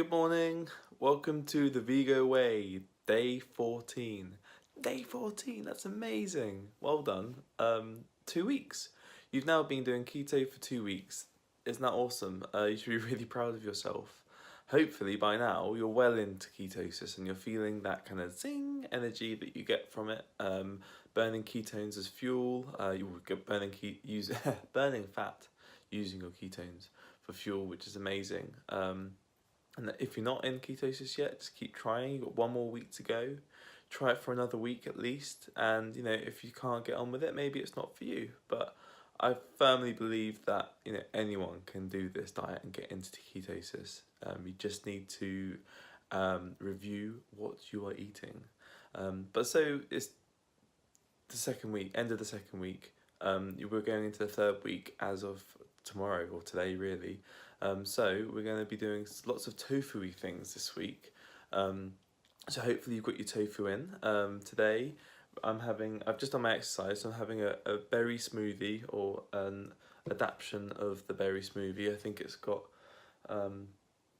Good morning, welcome to the Vego Way, day 14. Day 14, that's amazing. Well done. 2 weeks. You've now been doing keto for 2 weeks. Isn't that awesome? You should be really proud of yourself. Hopefully by now you're well into ketosis and you're feeling that kind of zing energy that you get from it. Burning ketones as fuel, you will get burning fat using your ketones for fuel, which is amazing. And if you're not in ketosis yet, just keep trying. You've got 1 more week to go. Try it for another week at least. And, if you can't get on with it, maybe it's not for you. But I firmly believe that, anyone can do this diet and get into ketosis. You just need to review what you are eating. But so it's the second week, end of the second week. We're going into the third week as of tomorrow or today, really. So we're going to be doing lots of tofu-y things this week. So hopefully you've got your tofu in. Today I've just done my exercise, so I'm having a berry smoothie, or an adaptation of the berry smoothie. I think it's got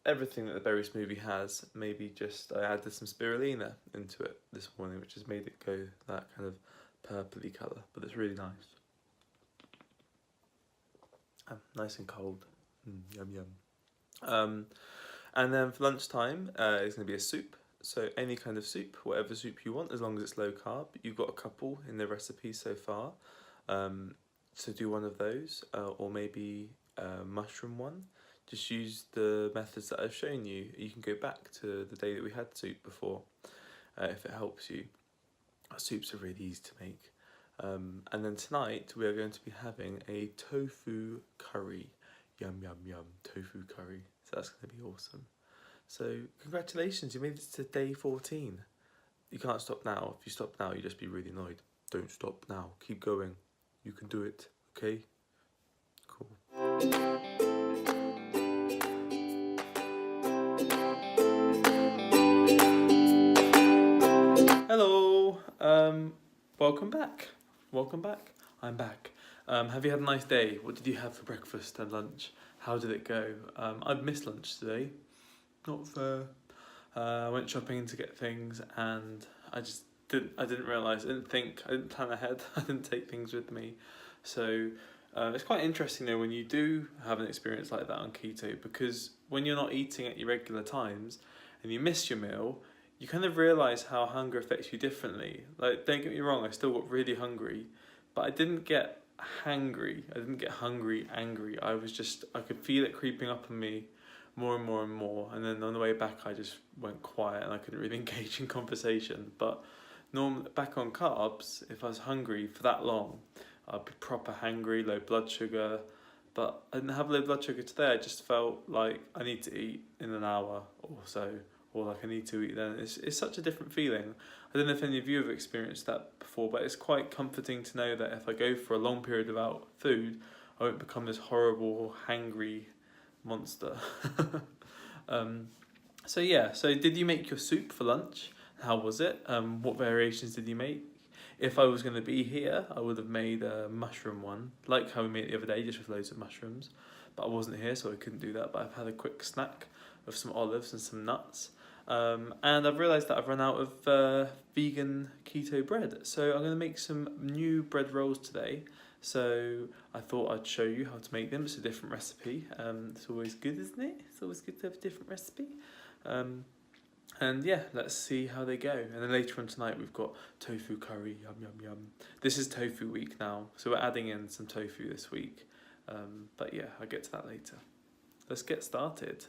everything that the berry smoothie has. Maybe just I added some spirulina into it this morning, which has made it go that kind of purpley colour, but it's really nice. Nice and cold. Yum yum. And then for lunchtime, it's going to be a soup. So any kind of soup, whatever soup you want, as long as it's low carb. You've got a couple in the recipe so far. So do one of those, or maybe a mushroom one. Just use the methods that I've shown you. You can go back to the day that we had soup before, if it helps you. Our soups are really easy to make. And then tonight we are going to be having a tofu curry. Yum yum yum, tofu curry. So that's going to be awesome. So congratulations, you made it to day 14. You can't stop now. If you stop now, you'll just be really annoyed. Don't stop now. Keep going. You can do it. Okay? Cool. Hello. Welcome back. Welcome back. I'm back. Have you had a nice day? What did you have for breakfast and lunch? How did it go? I've missed lunch today. Not fair. I went shopping to get things and I didn't realise, I didn't plan ahead. I didn't take things with me. So it's quite interesting though when you do have an experience like that on keto, because when you're not eating at your regular times and you miss your meal, you kind of realise how hunger affects you differently. Like, don't get me wrong, I still got really hungry, but I didn't get hangry. I didn't get hungry, angry. I could feel it creeping up on me more and more and more. And then on the way back, I just went quiet and I couldn't really engage in conversation. But normally, back on carbs, if I was hungry for that long, I'd be proper hangry, low blood sugar. But I didn't have low blood sugar today. I just felt like I need to eat in an hour or so, or like I need to eat then. It's such a different feeling. I don't know if any of you have experienced that before, but it's quite comforting to know that if I go for a long period without food, I won't become this horrible, hangry monster. So did you make your soup for lunch? How was it? What variations did you make? If I was going to be here, I would have made a mushroom one, like how we made it the other day, just with loads of mushrooms. But I wasn't here, so I couldn't do that. But I've had a quick snack of some olives and some nuts. And I've realised that I've run out of vegan keto bread. So I'm going to make some new bread rolls today. So I thought I'd show you how to make them. It's a different recipe. It's always good, isn't it? It's always good to have a different recipe. And yeah, let's see how they go. And then later on tonight we've got tofu curry, yum yum yum. This is tofu week now, so we're adding in some tofu this week. But yeah, I'll get to that later. Let's get started.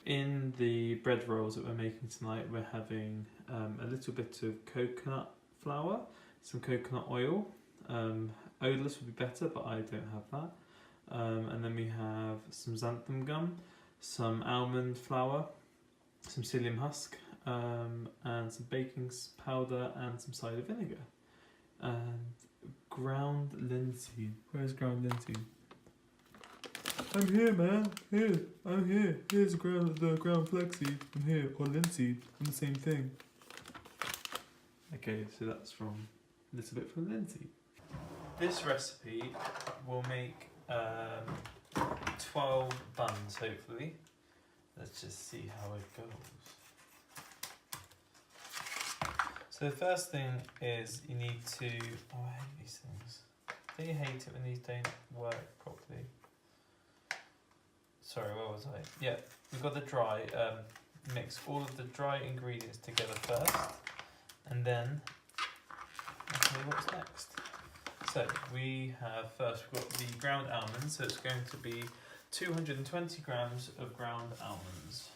In the bread rolls that we're making tonight, we're having a little bit of coconut flour, some coconut oil. Odorless would be better, but I don't have that. And then we have some xanthan gum, some almond flour, some psyllium husk, and some baking powder and some cider vinegar. And ground linseed. Where's ground linseed? I'm here, man. Here, I'm here. Here's the ground flaxseed. I'm here, or linseed. I'm the same thing. Okay, so that's from a little bit from linseed. This recipe will make 12 buns, hopefully. let's just see how it goes. So the first thing is you need to, oh I hate these things. Don't you hate it when these don't work properly? Sorry, where was I? Yeah, we've got the dry, mix all of the dry ingredients together first, and then I'll tell you what's next. So we have first, we've got the ground almonds, so it's going to be 220 grams of ground almonds.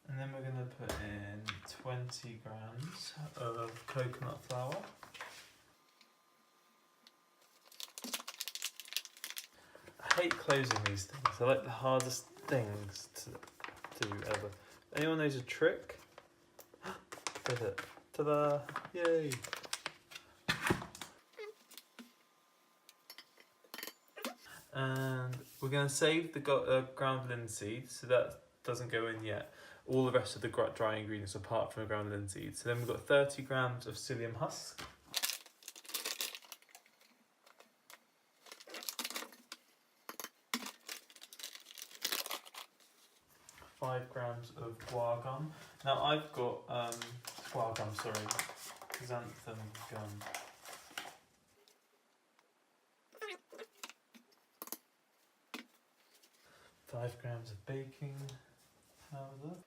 And then we're going to put in 20 grams of coconut flour. I hate closing these things. They're like the hardest things to do ever. Anyone knows a trick? Did it. Ta-da! Yay! And we're going to save the ground linseed, so that doesn't go in yet. All the rest of the dry ingredients apart from the ground linseed. So then we've got 30 grams of psyllium husk. 5 grams of guar gum. Now I've got guar gum, sorry, xanthan gum. 5 grams of baking powder.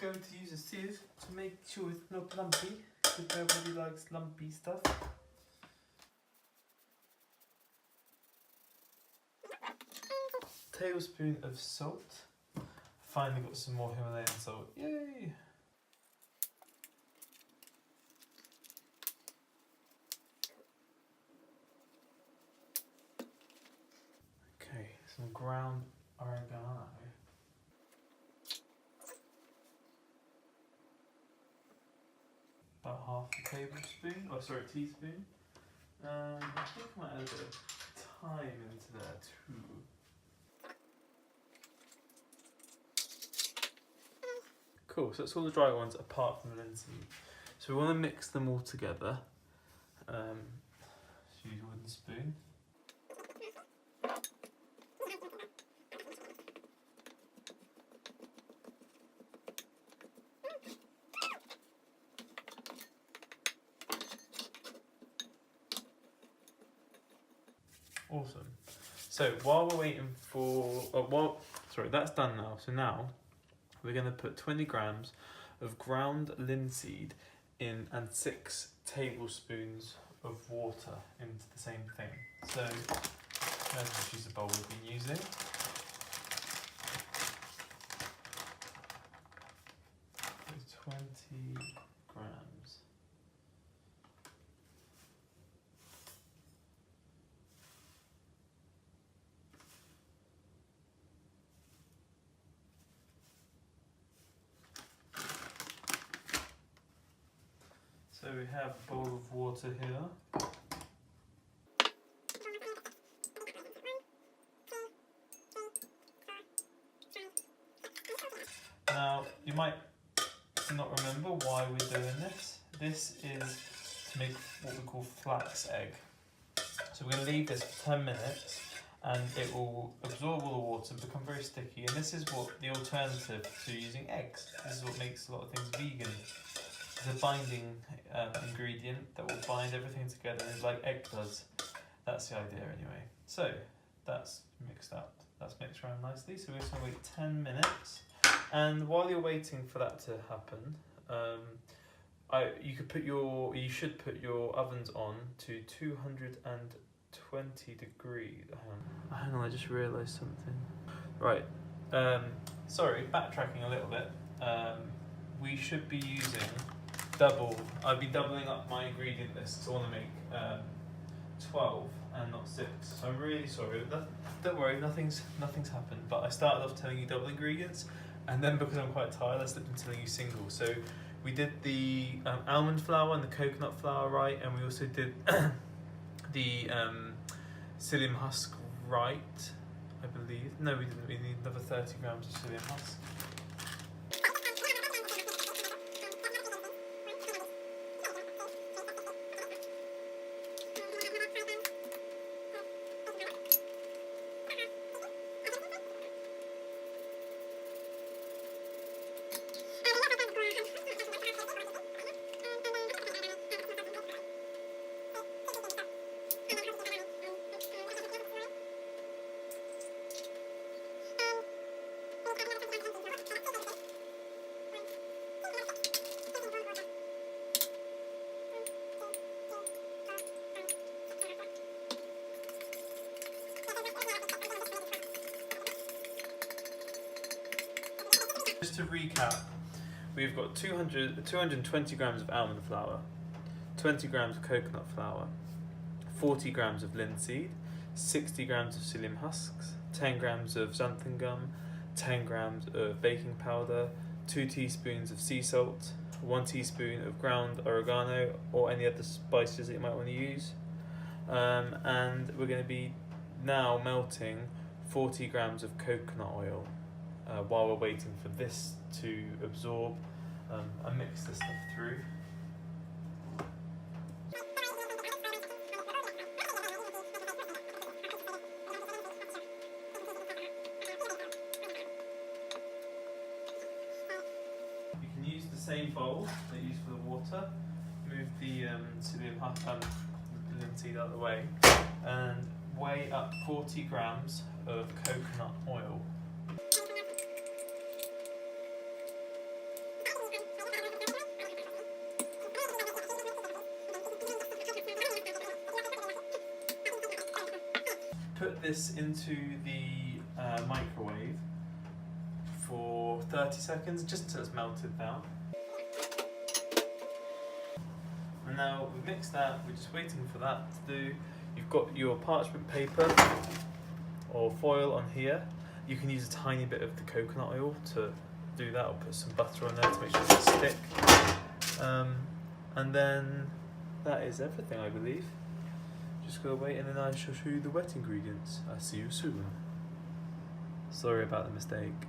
Going to use a sieve to make sure it's not lumpy, because nobody likes lumpy stuff. Tablespoon of salt. Finally got some more Himalayan salt. Yay! Okay, some ground oregano. About half a tablespoon, oh sorry, a teaspoon. I think I might add a bit of thyme into there too. Cool, so that's all the dry ones apart from the linseed. So we want to mix them all together. Just use a wooden spoon. Awesome. So while we're waiting for, sorry, that's done now. So now we're going to put 20 grams of ground linseed in and 6 tablespoons of water into the same thing. So let's just use the bowl we've been using. So 20 grams. So we have a bowl of water here. Now, you might not remember why we're doing this. This is to make what we call flax egg. So we're going to leave this for 10 minutes and it will absorb all the water and become very sticky. And this is what the alternative to using eggs. This is what makes a lot of things vegan. It's a binding ingredient that will bind everything together like egg does. That's the idea anyway. So that's mixed up. That's mixed around nicely. So we're just going to wait 10 minutes. And while you're waiting for that to happen, you should put your ovens on to 220 degrees. Hang on, I just realised something. Right, sorry, backtracking a little bit. We should be using I've been doubling up my ingredient list, so I want to make 12 and not 6. So I'm really sorry. Don't worry, nothing's happened. But I started off telling you double ingredients, And then because I'm quite tired, I slipped into telling you single. So we did the almond flour and the coconut flour right, and we also did the psyllium husk right, I believe. No, we didn't. We need another 30 grams of psyllium husk. Just to recap, we've got 220 grams of almond flour, 20 grams of coconut flour, 40 grams of linseed, 60 grams of psyllium husks, 10 grams of xanthan gum, 10 grams of baking powder, 2 teaspoons of sea salt, 1 teaspoon of ground oregano or any other spices that you might want to use. And we're going to be now melting 40 grams of coconut oil. While we're waiting for this to absorb, I mix this stuff through. You can use the same bowl that you use for the water. Move the psyllium husk and the linseed out of the way, and weigh up 40 grams of coconut oil. Put this into the microwave for 30 seconds, just until it's melted down. And now we've mixed that, we're just waiting for that to do. You've got your parchment paper or foil on here. You can use a tiny bit of the coconut oil to do that, or put some butter on there to make sure it doesn't stick. And then that is everything, I believe. Just gotta wait, and then I shall show you the wet ingredients. I'll see you soon. Sorry about the mistake.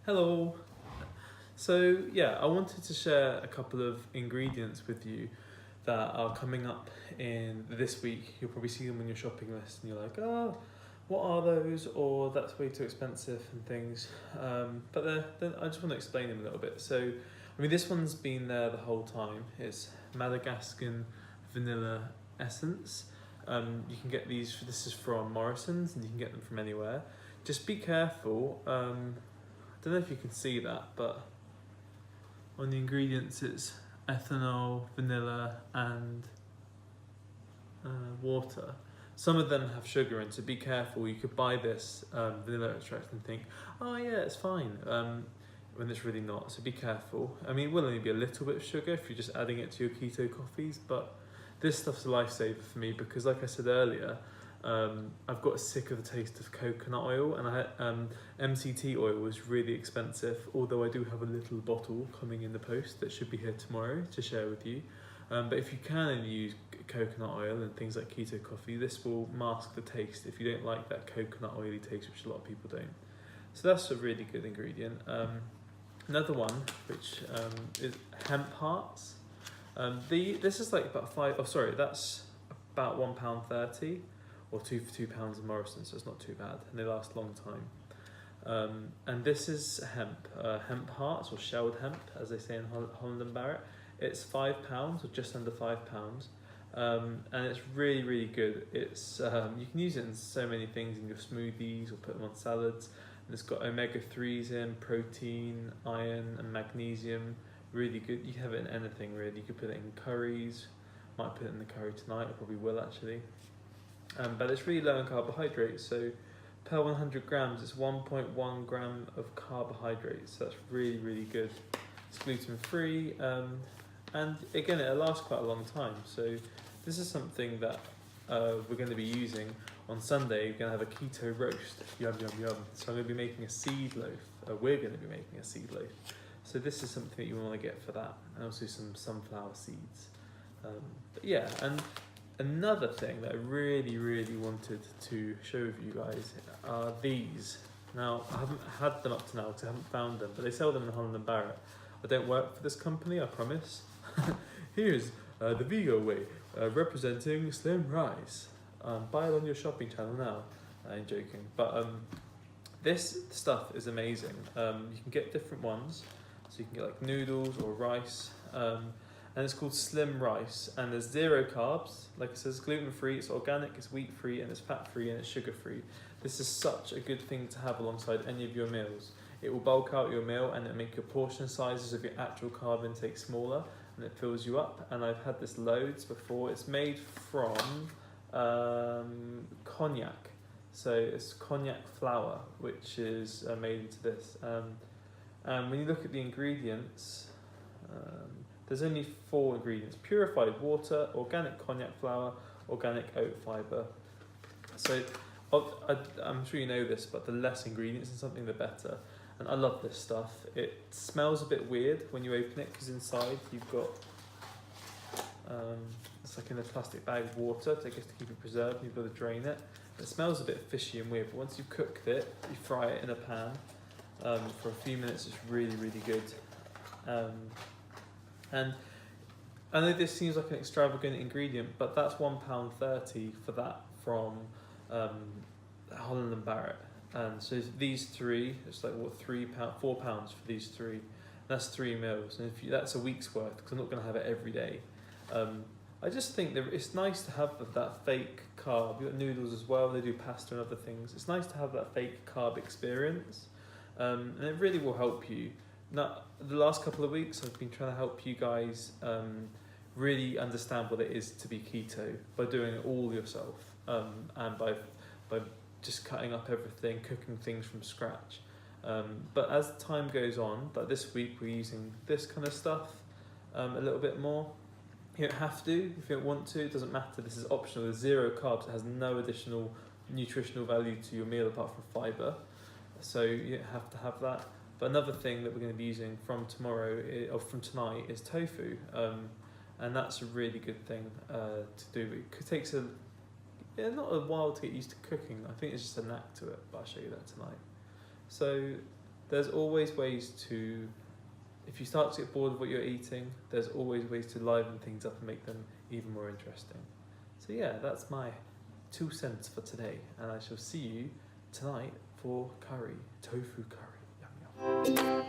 Hello. So yeah, I wanted to share a couple of ingredients with you that are coming up in this week. You'll probably see them on your shopping list and you're like, oh, what are those? Or that's way too expensive and things. But I just want to explain them a little bit. So, I mean, this one's been there the whole time. It's Madagascan vanilla essence. You can get these, this is from Morrison's and you can get them from anywhere. Just be careful. I don't know if you can see that, but on the ingredients it's ethanol, vanilla and water. Some of them have sugar in, so be careful. You could buy this vanilla extract and think, oh yeah, it's fine, when it's really not, so be careful. I mean, it will only be a little bit of sugar if you're just adding it to your keto coffees, but this stuff's a lifesaver for me because, like I said earlier, I've got sick of the taste of coconut oil, and I had, MCT oil was really expensive, although I do have a little bottle coming in the post that should be here tomorrow to share with you. But if you can only use coconut oil and things like keto coffee, this will mask the taste if you don't like that coconut oily taste, which a lot of people don't. So that's a really good ingredient. Another one, which is hemp hearts. This is like about that's about £1.30 or 2 for £2 in Morrison, so it's not too bad, and they last a long time. And this is hemp hearts, or shelled hemp, as they say in Holland and Barrett. It's £5 or just under £5, and it's really, really good. It's you can use it in so many things, in your smoothies or put them on salads. And it's got omega-3s in, protein, iron and magnesium. Really good. You can have it in anything really. You could put it in curries. Might put it in the curry tonight. I probably will actually. But it's really low in carbohydrates. So per 100 grams, it's 1.1 gram of carbohydrates. So that's really, really good. It's gluten-free, and again, it'll last quite a long time. So this is something that we're going to be using on Sunday. We're going to have a keto roast. Yum, yum, yum. So I'm going to be making a seed loaf. We're going to be making a seed loaf. So this is something that you want to get for that, and also some sunflower seeds. But yeah, and another thing that I really, really wanted to share with you guys are these. Now, I haven't had them up to now because I haven't found them, but they sell them in Holland and Barrett. I don't work for this company, I promise. Here's the Vego way, representing slim rice. Buy it on your shopping channel now. I'm joking, but this stuff is amazing. You can get different ones, so you can get like noodles or rice, and it's called slim rice, and there's 0 carbs. Like it says, gluten-free, it's organic, it's wheat-free, and it's fat-free, and it's sugar-free. This is such a good thing to have alongside any of your meals. It will bulk out your meal and it'll make your portion sizes of your actual carb intake smaller, and it fills you up. And I've had this loads before. It's made from cognac. So it's cognac flour, which is made into this. And when you look at the ingredients, there's only 4 ingredients: purified water, organic cognac flour, organic oat fibre. So I'm sure you know this, but the less ingredients in something, the better. And I love this stuff. It smells a bit weird when you open it because inside you've got, it's like in a plastic bag of water to keep it preserved, and you've got to drain it. It smells a bit fishy and weird, but once you've cooked it, you fry it in a pan for a few minutes. It's really, really good. And I know this seems like an extravagant ingredient, but that's £1.30 for that from Holland and Barrett. And so these 3, it's like what, £4 for these 3. That's 3 meals, and that's a week's worth because I'm not going to have it every day. I just think that it's nice to have that fake carb. You've got noodles as well. They do pasta and other things. It's nice to have that fake carb experience, and it really will help you. Now, the last couple of weeks, I've been trying to help you guys really understand what it is to be keto by doing it all yourself, and by just cutting up everything, cooking things from scratch. But as time goes on, like this week, we're using this kind of stuff a little bit more. You don't have to if you don't want to. It doesn't matter. This is optional. There's 0 carbs. It has no additional nutritional value to your meal apart from fibre. So you don't have to have that. But another thing that we're going to be using from tomorrow, or from tonight, is tofu. And that's a really good thing to do. It takes Yeah, not a while to get used to cooking. I think it's just a knack to it, but I'll show you that tonight. So there's always ways to, if you start to get bored of what you're eating, there's always ways to liven things up and make them even more interesting. So yeah, that's my 2 cents for today, and I shall see you tonight for curry, tofu curry. Yum yum.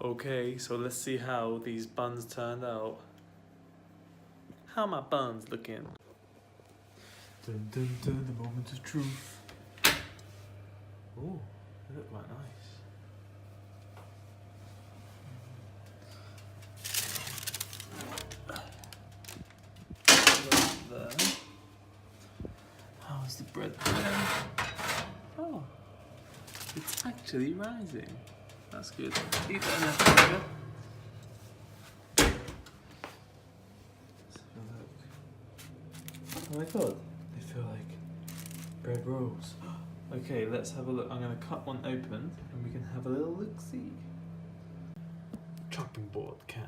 Okay, so let's see how these buns turned out. How my buns looking? Dun dun dun, the moment of truth. Oh, they look quite nice. There. How's the bread doing? Oh, it's actually rising. That's good. Eat that in there for a bit. Oh my god, they feel like bread rolls. Okay, let's have a look. I'm going to cut one open and we can have a little look-see. Chopping board cam.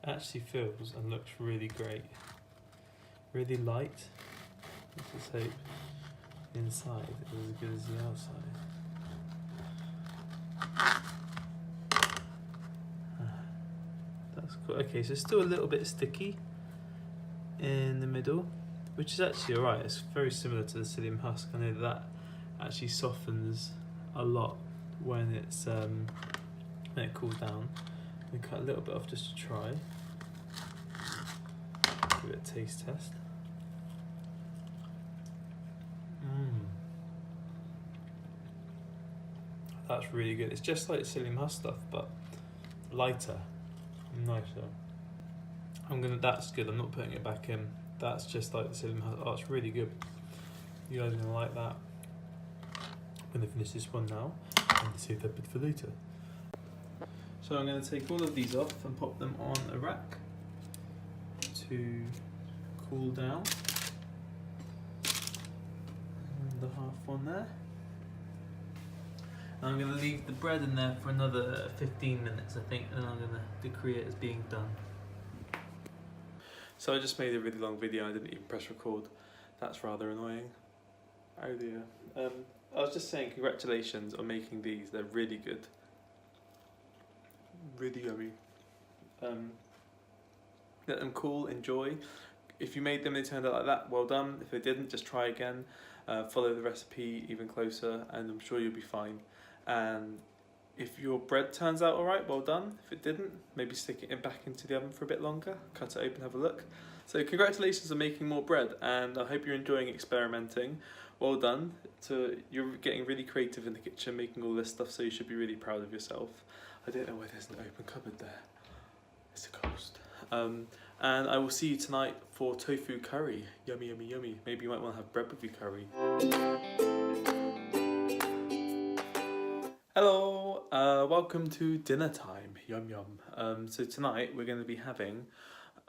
Actually feels and looks really great. Really light. Let's just hope the inside is as good as the outside. That's cool. Okay, so it's still a little bit sticky in the middle, which is actually alright. It's very similar to the psyllium husk. I know that actually softens a lot when it's when it cools down. We cut a little bit off just to try. Give it a taste test. That's really good. It's just like psyllium husk stuff, but lighter, nicer. That's good. I'm not putting it back in. That's just like the psyllium husk. Oh, it's really good. You guys are gonna like that. I'm gonna finish this one now and save that bit for later. So I'm going to take all of these off and pop them on a rack to cool down. And the half one there. And I'm going to leave the bread in there for another 15 minutes, I think, and I'm going to decree it as being done. So I just made a really long video and I didn't even press record. That's rather annoying. Oh dear. I was just saying congratulations on making these. They're really good. Really yummy. Let them cool, enjoy. If you made them, they turned out like that, well done. If they didn't, just try again. Follow the recipe even closer and I'm sure you'll be fine. And if your bread turns out alright, well done. If it didn't, maybe stick it back into the oven for a bit longer. Cut it open, have a look. So congratulations on making more bread, and I hope you're enjoying experimenting. Well done. So you're getting really creative in the kitchen, making all this stuff, so you should be really proud of yourself. I don't know why there's an open cupboard there. It's a ghost. And I will see you tonight for tofu curry. Yummy, yummy, yummy. Maybe you might want to have bread with your curry. Hello, welcome to dinner time. Yum yum. So tonight we're going to be having,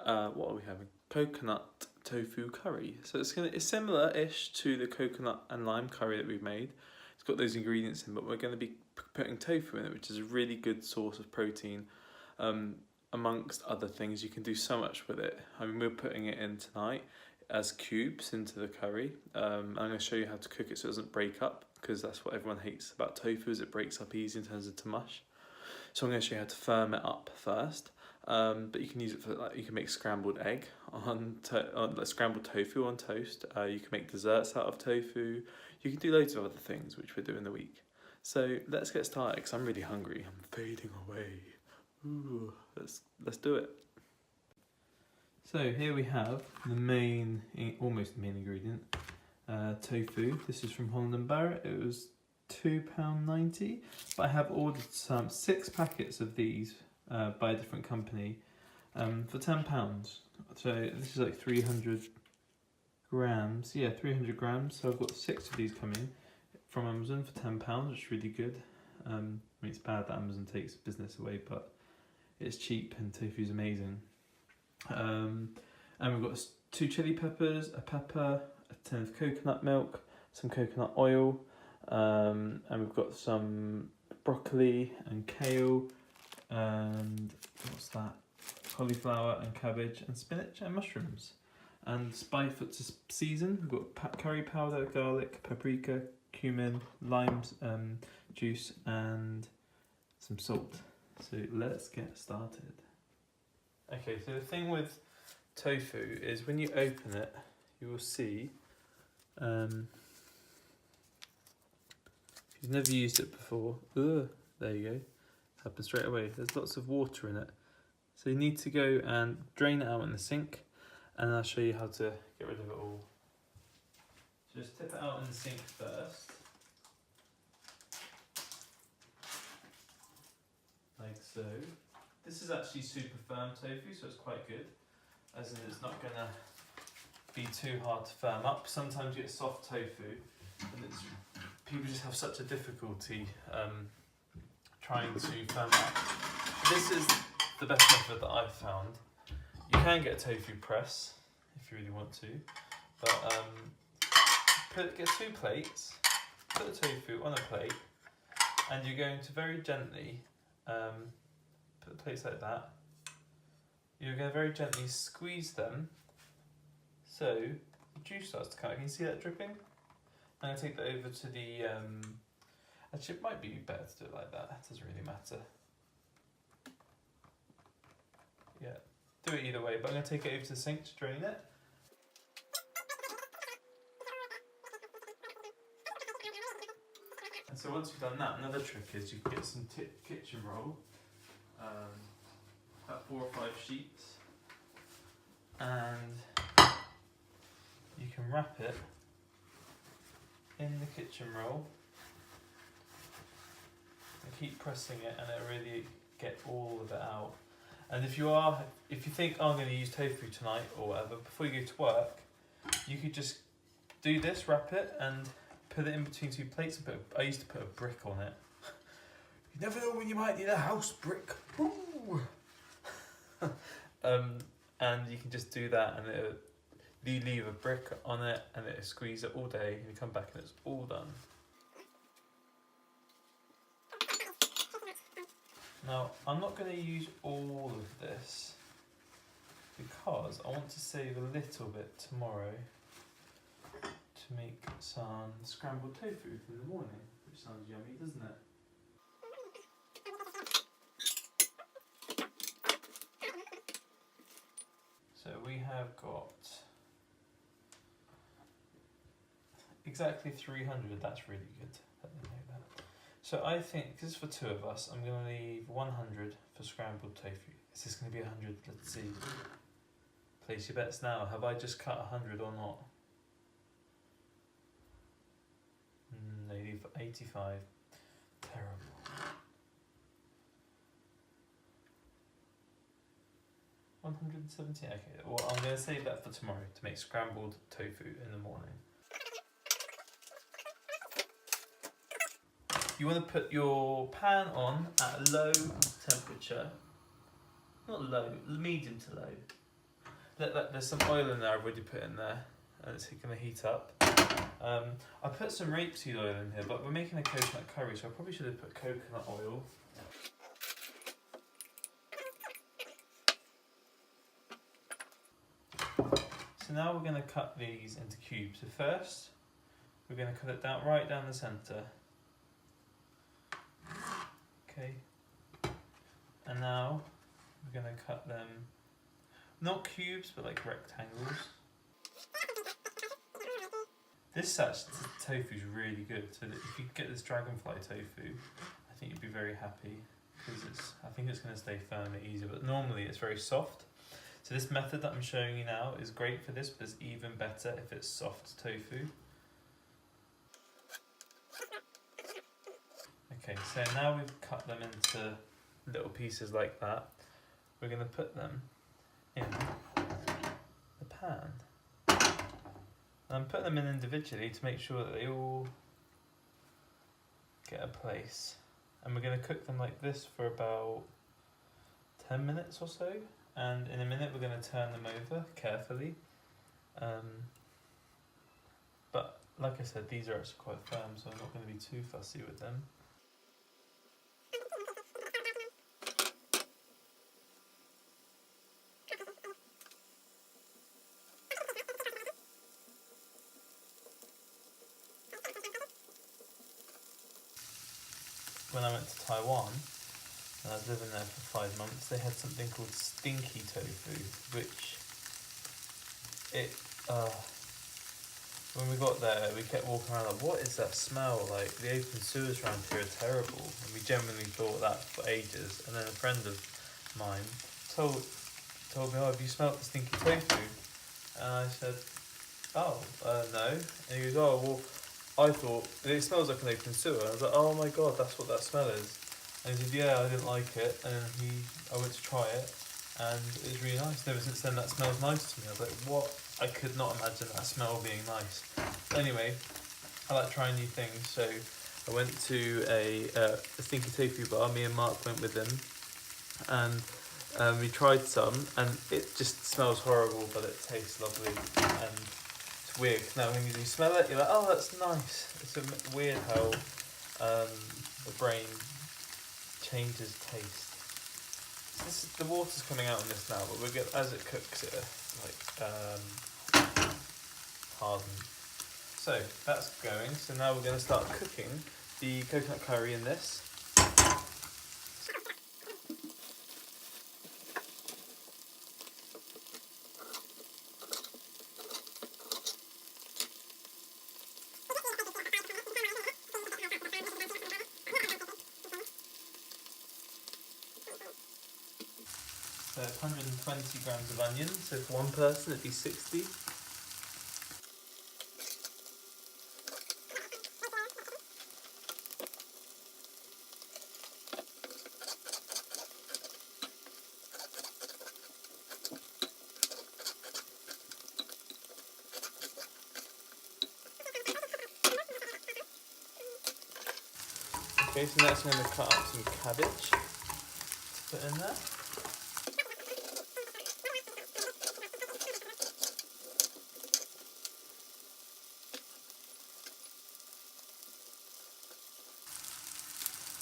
what are we having? Coconut tofu curry. So it's similar-ish to the coconut and lime curry that we've made. It's got those ingredients in, but we're going to be putting tofu in it, which is a really good source of protein. Amongst other things, you can do so much with it. I mean, we're putting it in tonight as cubes into the curry. I'm going to show you how to cook it so it doesn't break up, because that's what everyone hates about tofu, is it breaks up easy and turns into mush. So I'm going to show you how to firm it up first. But you can use it for, like, you can make scrambled egg on scrambled tofu on toast. You can make desserts out of tofu. You can do loads of other things, which we're doing the week. So let's get started, because I'm really hungry. I'm fading away. Ooh, let's do it. So here we have the almost the main ingredient, tofu. This is from Holland & Barrett. It was £2.90, but I have ordered 6 packets of these by a different company for £10. So this is like 300 grams. Yeah, 300 grams. So I've got 6 of these coming from Amazon for £10, which is really good. I mean, it's bad that Amazon takes business away, but it's cheap and tofu is amazing. And we've got 2 chili peppers, a pepper, a tin of coconut milk, some coconut oil, and we've got some broccoli and kale and what's that? Cauliflower and cabbage and spinach and mushrooms. And spice to season, we've got curry powder, garlic, paprika, cumin, lime juice and some salt. So let's get started. Okay, so the thing with tofu is when you open it, you will see, if you've never used it before, there you go, happens straight away. There's lots of water in it. So you need to go and drain it out in the sink, and I'll show you how to get rid of it all. So just tip it out in the sink first. Like so. This is actually super firm tofu, so it's quite good, as in it's not gonna be too hard to firm up. Sometimes you get soft tofu, and people just have such a difficulty trying to firm up. This is the best method that I've found. You can get a tofu press if you really want to, but get 2 plates, put the tofu on a plate, and you're going to very gently put the plates like that. You're going to very gently squeeze them so the juice starts to come out. Can you see that dripping? I'm going to take that over to the, actually it might be better to do it like that, it doesn't really matter. Yeah, do it either way, but I'm going to take it over to the sink to drain it. And so once you've done that, another trick is you can get some kitchen roll, about 4 or 5 sheets, and you can wrap it in the kitchen roll and keep pressing it, and it'll really get all of it out. And if you think, oh, I'm going to use tofu tonight or whatever, before you go to work, you could just do this, wrap it, and put it in between 2 plates. And I used to put a brick on it. You never know when you might need a house brick. Woo! And you can just do that, and you leave a brick on it, and it'll squeeze it all day, and you come back and it's all done. Now, I'm not going to use all of this because I want to save a little bit tomorrow to make some scrambled tofu in the morning, which sounds yummy, doesn't it? So we have got exactly 300, that's really good. Let me know that. So I think, this is for 2 of us, I'm going to leave 100 for scrambled tofu. Is this going to be 100? Let's see. Place your bets now. Have I just cut 100 or not? No, leave 85. Terrible. 170. Okay, well, I'm going to save that for tomorrow to make scrambled tofu in the morning. You want to put your pan on at a low temperature. Not low, medium to low. There's some oil in there I've already put in there, and it's going to heat up. I put some rapeseed oil in here, but we're making a coconut curry, so I probably should have put coconut oil. So now we're going to cut these into cubes. So first, we're going to cut it right down the centre. Okay. And now we're going to cut them, not cubes, but like rectangles. This tofu is really good. So that if you get this dragonfly tofu, I think you'd be very happy, because I think it's going to stay firm and easier. But normally it's very soft. So this method that I'm showing you now is great for this, but it's even better if it's soft tofu. Okay, so now we've cut them into little pieces like that. We're going to put them in the pan. And I'm putting them in individually to make sure that they all get a place. And we're going to cook them like this for about 10 minutes or so. And in a minute we're going to turn them over carefully. But like I said, these are actually quite firm, so I'm not going to be too fussy with them. when I went to Taiwan, and I was living there for 5 months, they had something called stinky tofu, which when we got there, we kept walking around like, what is that smell? Like, the open sewers around here are terrible. And we genuinely thought that for ages. And then a friend of mine told me, oh, have you smelt the stinky tofu? And I said, oh, no. And he goes, oh, well, I thought, it smells like an open sewer. And I was like, oh my god, that's what that smell is. And he said, yeah, I didn't like it. And then I went to try it, and it was really nice. And ever since then, that smells nice to me. I was like, what? I could not imagine that smell being nice. But anyway, I like trying new things. So I went to a stinky tofu bar. Me and Mark went with him, and we tried some, and it just smells horrible, but it tastes lovely. And it's weird. Now when you smell it, you're like, oh, that's nice. It's weird how the brain changes taste. The water's coming out on this now, but as it cooks, it harden. So that's going. So now we're going to start cooking the coconut curry in this. So 120 grams of onion, so for one person it'd be 60. Okay, so next I'm going to cut up some cabbage to put in there.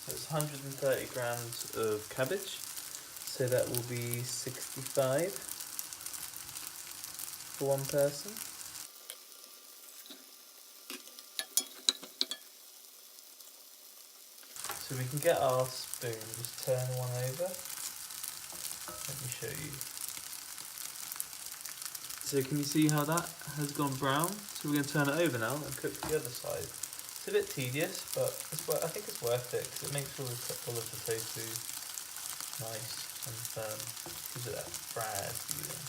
So it's 130 grams of cabbage, so that will be 65 for one person. So we can get our spoon, just turn one over. Let me show you. So can you see how that has gone brown? So we're going to turn it over now and cook the other side. It's a bit tedious, but I think it's worth it because it makes all of the tofu nice and firm. Gives it that fried feeling.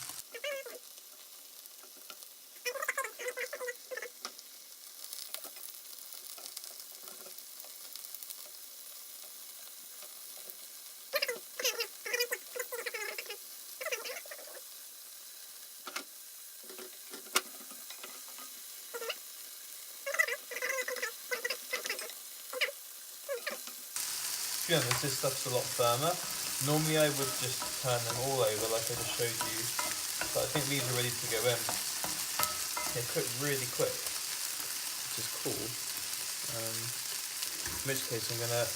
To be honest, this stuff's a lot firmer. Normally I would just turn them all over like I just showed you, but I think these are ready to go in. They cook really quick, which is cool. In which case I'm going to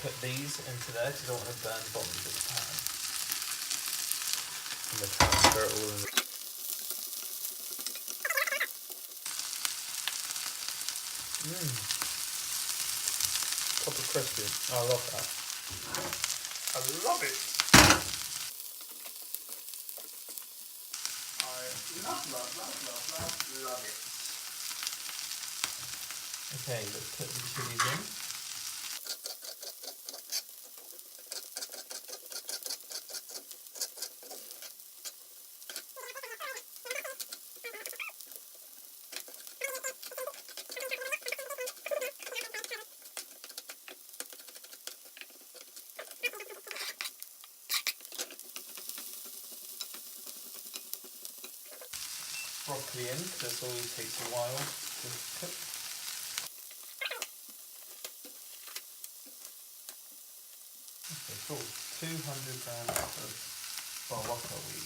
put these into there because I don't want to burn the bottom of the pan. I'm going to transfer it all in. Proper crispy. Oh, I love that. I love it. I love it. Okay, let's put the chilies in. Broccoli in, because this always takes a while to cook. Okay, cool. 200 grams of broccoli.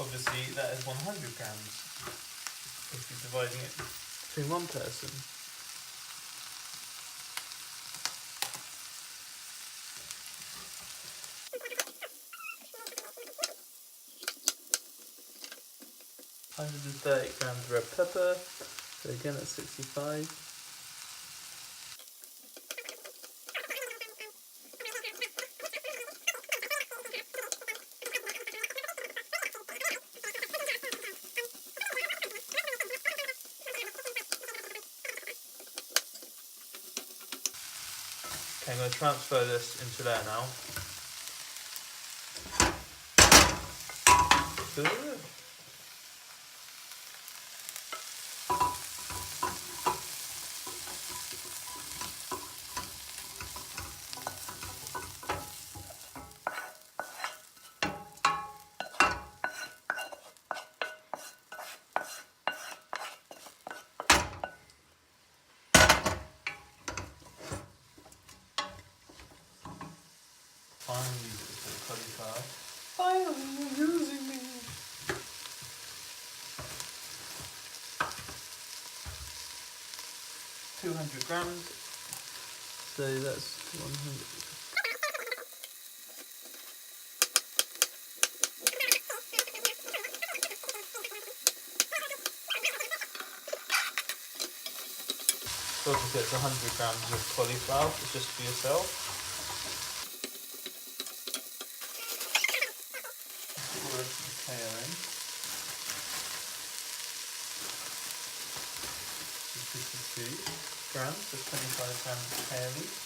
Obviously that is 100 grams if you're dividing it between one person. £130 red pepper, so again at 65. Okay, I'm going to transfer this into there now. Good. Finally use it for the cauliflower. Finally, you're using me. £200 grams. So that's 100. So obviously it's 100 grams of cauliflower. It's just for yourself. Pairing. 52 grams, so 25 grams of kale each.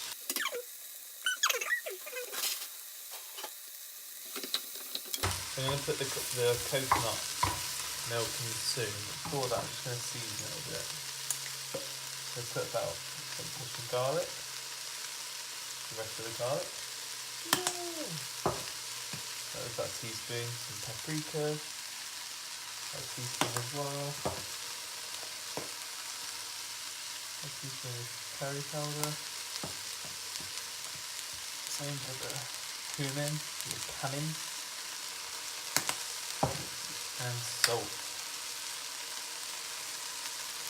So I'm going to put the coconut milk in soon. Before that, I'm just going to season it a bit. So put about some garlic, the rest of the garlic. That was about a teaspoon, some paprika, a teaspoon as well, a teaspoon of curry powder, same for the cumin, the cumin, and salt,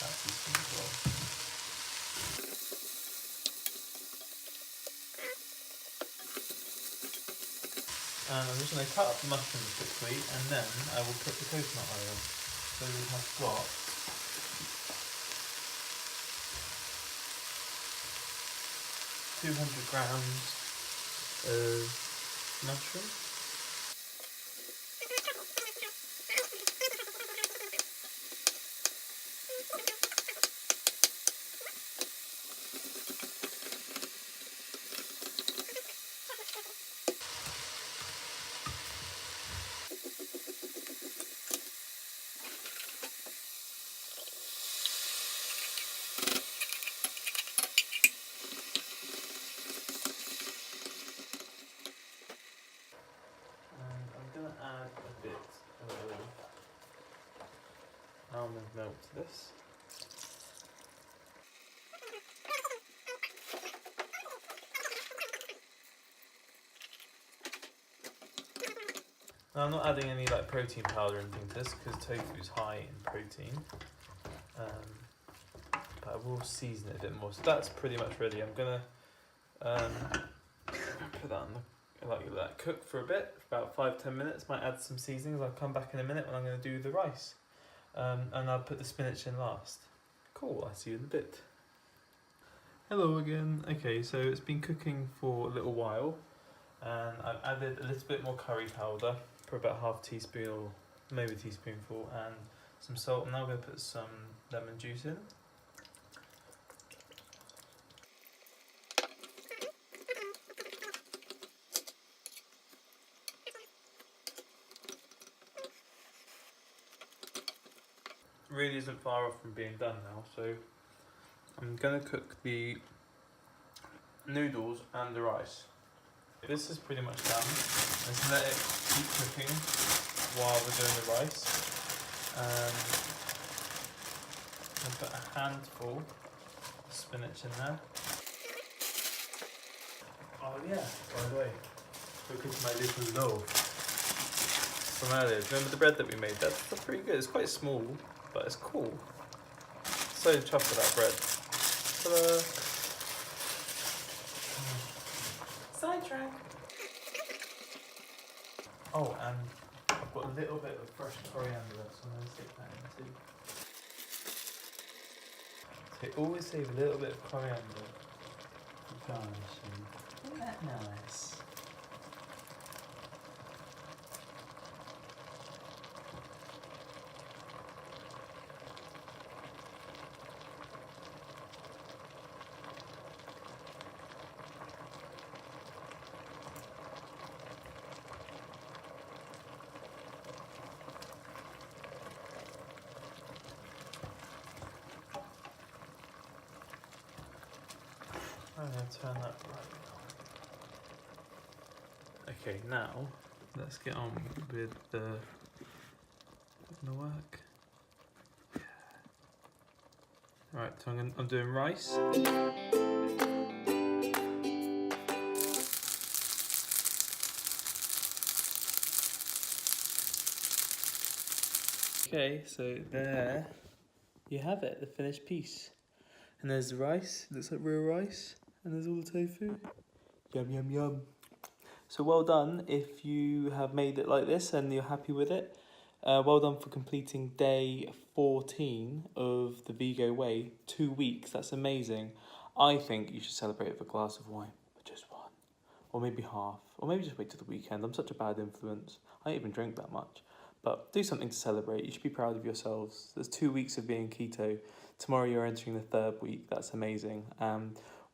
that teaspoon as well. And I'm just going to cut up the mushrooms quickly and then I will put the coconut oil. So we have got 200 grams of mushroom. Add a bit of almond milk to this. Now I'm not adding any like protein powder or anything to this because tofu is high in protein, but I will season it a bit more. So that's pretty much ready. I'm gonna put that on the let that cook for a bit, for about 5-10 minutes. Might add some seasonings. I'll come back in a minute when I'm going to do the rice, and I'll put the spinach in last. Cool, I'll see you in a bit. Hello again. Okay, so it's been cooking for a little while, and I've added a little bit more curry powder, for about half a teaspoon or maybe a teaspoonful, and some salt. I'm now going to put some lemon juice in. Really isn't far off from being done now, so I'm going to cook the noodles and the rice. This is pretty much done. Let's let it keep cooking while we're doing the rice. I'll put a handful of spinach in there. Oh yeah, by the way, look at my little loaf. from earlier. Remember the bread that we made? That's pretty good. It's quite small, but it's cool. So chuffed with that bread. Ta-da! Sidetrack. Oh, and I've got a little bit of fresh coriander left, so I'm going to stick that in too. So always save a little bit of coriander for garnishing. Isn't that nice? I'm going to turn that right now. Okay, now let's get on with the work. Right, so I'm doing rice. Okay, so there you have it, the finished piece. And there's the rice, looks like real rice. And there's all the tofu. Yum, yum, yum. So well done if you have made it like this and you're happy with it. Well done for completing day 14 of the Vego Way. 2 weeks, that's amazing. I think you should celebrate with a glass of wine, but just one. Or maybe half. Or maybe just wait till the weekend. I'm such a bad influence. I don't even drink that much. But do something to celebrate. You should be proud of yourselves. There's 2 weeks of being keto. Tomorrow you're entering the 3rd week. That's amazing.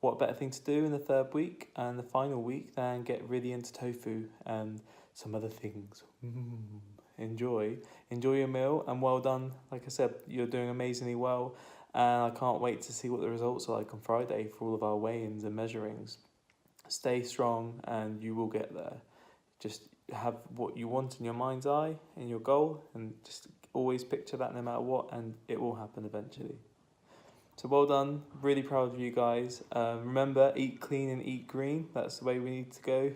What better thing to do in the 3rd week and the final week than get really into tofu and some other things. Enjoy your meal, and well done. Like I said, you're doing amazingly well, and I can't wait to see what the results are like on Friday for all of our weigh-ins and measurings. Stay strong and you will get there. Just have what you want in your mind's eye and your goal, and just always picture that no matter what, and it will happen eventually. So well done, really proud of you guys. Remember, eat clean and eat green. That's the way we need to go.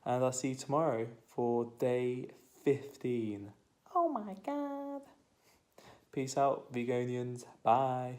And I'll see you tomorrow for day 15. Oh my God. Peace out, Vegonians. Bye.